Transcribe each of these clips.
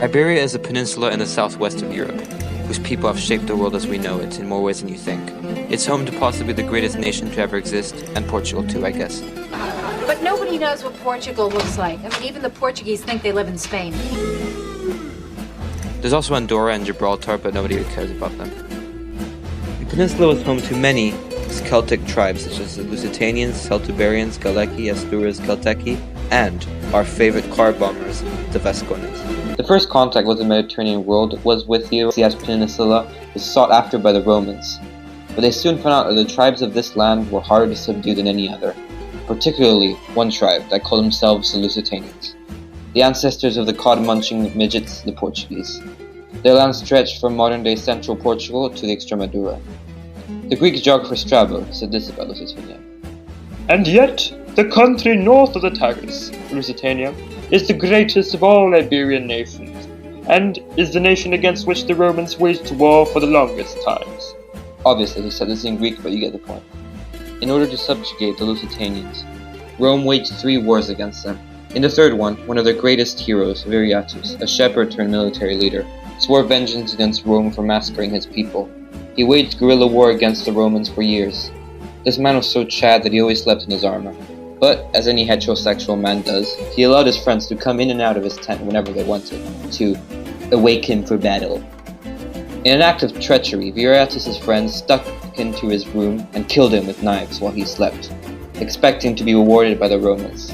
Iberia is a peninsula in the southwest of Europe, whose people have shaped the world as we know it in more ways than you think. It's home to possibly the greatest nation to ever exist, and Portugal too, I guess. But nobody knows what Portugal looks like. I mean, even the Portuguese think they live in Spain. There's also Andorra and Gibraltar, but nobody really cares about them. The peninsula was home to many Celtic tribes, such as the Lusitanians, Celtiberians, Galeci, Astures, Celteci, and our favorite car bombers, the Vascones. The first contact with the Mediterranean world was with the Iberia Peninsula, was sought after by the Romans. But they soon found out that the tribes of this land were harder to subdue than any other, particularly one tribe that called themselves the Lusitanians, the ancestors of the cod-munching midgets, the Portuguese. Their land stretched from modern-day central Portugal to the Extremadura. The Greek geographer Strabo said this about Lusitania. And yet, the country north of the Tagus, Lusitania, is the greatest of all Iberian nations, and is the nation against which the Romans waged war for the longest times. Obviously, he said this in Greek, but you get the point. In order to subjugate the Lusitanians, Rome waged 3 wars against them. In the third one of their greatest heroes, Viriatus, a shepherd turned military leader, swore vengeance against Rome for massacring his people. He waged guerrilla war against the Romans for years. This man was so Chad that he always slept in his armor. But, as any heterosexual man does, he allowed his friends to come in and out of his tent whenever they wanted, to awake him for battle. In an act of treachery, Viriatus' friends stuck into his room and killed him with knives while he slept, expecting to be rewarded by the Romans.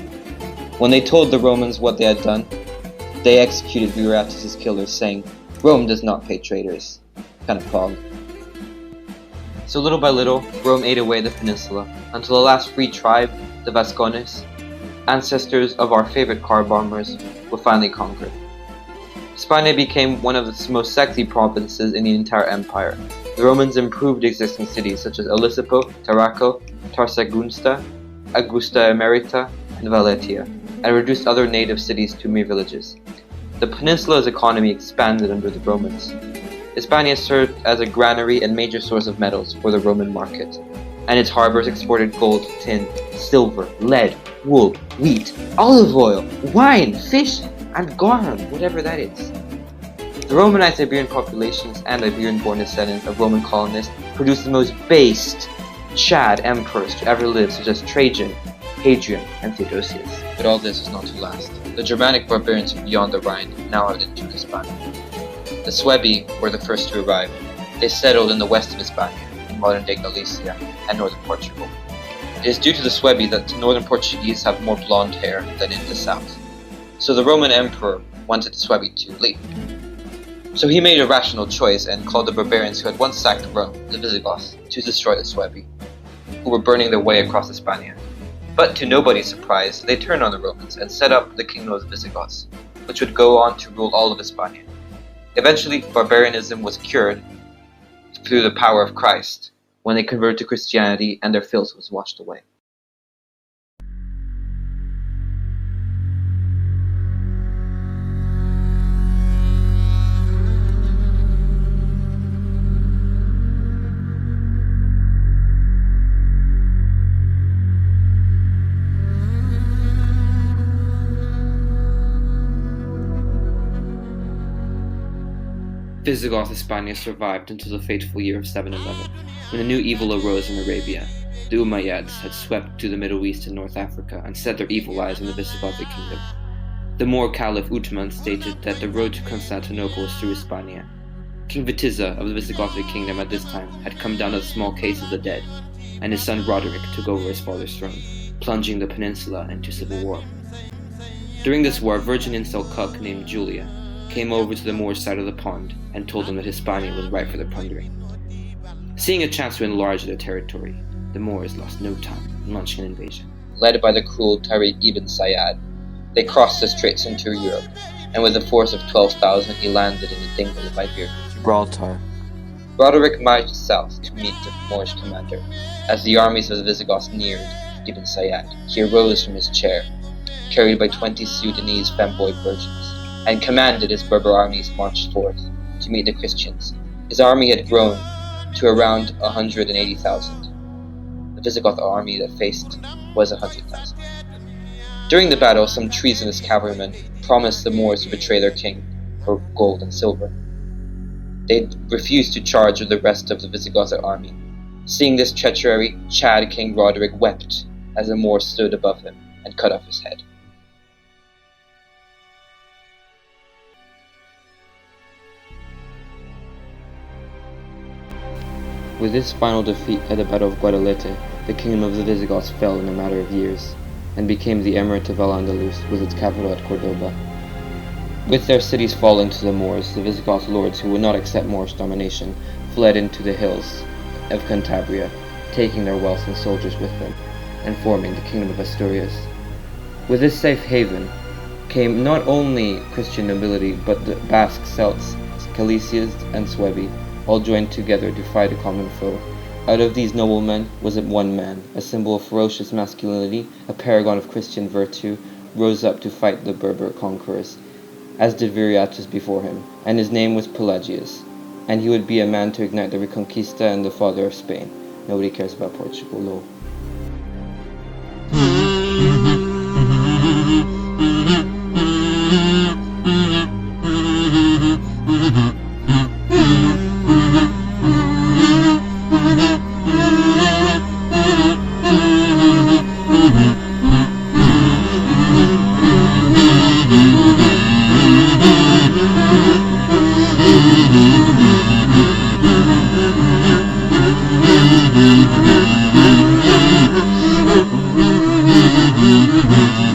When they told the Romans what they had done, they executed Viriatus' killers, saying, "Rome does not pay traitors." Kind of pog. So little by little, Rome ate away the peninsula, until the last free tribe, the Vascones, ancestors of our favorite car bombers, were finally conquered. Hispania became one of the most sexy provinces in the entire empire. The Romans improved existing cities such as Elisipo, Tarraco, Tarsagunsta, Augusta Emerita, and Valetia, and reduced other native cities to mere villages. The peninsula's economy expanded under the Romans. Hispania served as a granary and major source of metals for the Roman market, and its harbors exported gold, tin, silver, lead, wool, wheat, olive oil, wine, fish, and garum, whatever that is. The Romanized Iberian populations and Iberian-born descendants of Roman colonists produced the most based Chad emperors to ever live, such as Trajan, Hadrian, and Theodosius. But all this was not to last. The Germanic barbarians from beyond the Rhine now overtook Hispania. The Suebi were the first to arrive. They settled in the west of Hispania, in modern-day Galicia, and northern Portugal. It is due to the Suebi that the northern Portuguese have more blonde hair than in the south. So the Roman emperor wanted the Suebi to leave. So he made a rational choice and called the barbarians who had once sacked Rome, the Visigoths, to destroy the Suebi, who were burning their way across Hispania. But to nobody's surprise, they turned on the Romans and set up the kingdom of the Visigoths, which would go on to rule all of Hispania. Eventually, barbarianism was cured through the power of Christ when they converted to Christianity and their filth was washed away. Visigoth Hispania survived until the fateful year of 711, when a new evil arose in Arabia. The Umayyads had swept to the Middle East and North Africa and set their evil eyes on the Visigothic kingdom. The Moor Caliph Uthman stated that the road to Constantinople was through Hispania. King Witiza of the Visigothic kingdom at this time had come down to the small case of the dead, and his son Roderick took over his father's throne, plunging the peninsula into civil war. During this war, a virgin incel cuck named Julia came over to the Moorish side of the pond and told them that Hispania was ripe for their plundering. Seeing a chance to enlarge their territory, the Moors lost no time in launching an invasion. Led by the cruel Tariq ibn Sayyad, they crossed the straits into Europe, and with a force of 12,000 he landed in the dingle of Iberia, Gibraltar. Roderick marched south to meet the Moorish commander. As the armies of the Visigoths neared Ibn Sayyad, he arose from his chair, carried by 20 Sudanese femboy virgins, and commanded his Berber armies march forth to meet the Christians. His army had grown to around 180,000. The Visigoth army that faced was 100,000. During the battle, some treasonous cavalrymen promised the Moors to betray their king, for gold and silver. They refused to charge with the rest of the Visigoth army. Seeing this treachery, Chad King Roderick wept as a Moor stood above him and cut off his head. With this final defeat at the Battle of Guadalete, the kingdom of the Visigoths fell in a matter of years, and became the Emirate of Al-Andalus with its capital at Cordoba. With their cities falling to the Moors, the Visigoth lords who would not accept Moorish domination fled into the hills of Cantabria, taking their wealth and soldiers with them, and forming the Kingdom of Asturias. With this safe haven came not only Christian nobility, but the Basque Celts, Calicias, and Suebi, all joined together to fight a common foe. Out of these noblemen was one man, a symbol of ferocious masculinity, a paragon of Christian virtue, rose up to fight the Berber conquerors, as did Viriatus before him, and his name was Pelagius, and he would be a man to ignite the Reconquista and the father of Spain. Nobody cares about Portugal, lol. Mm-hmm.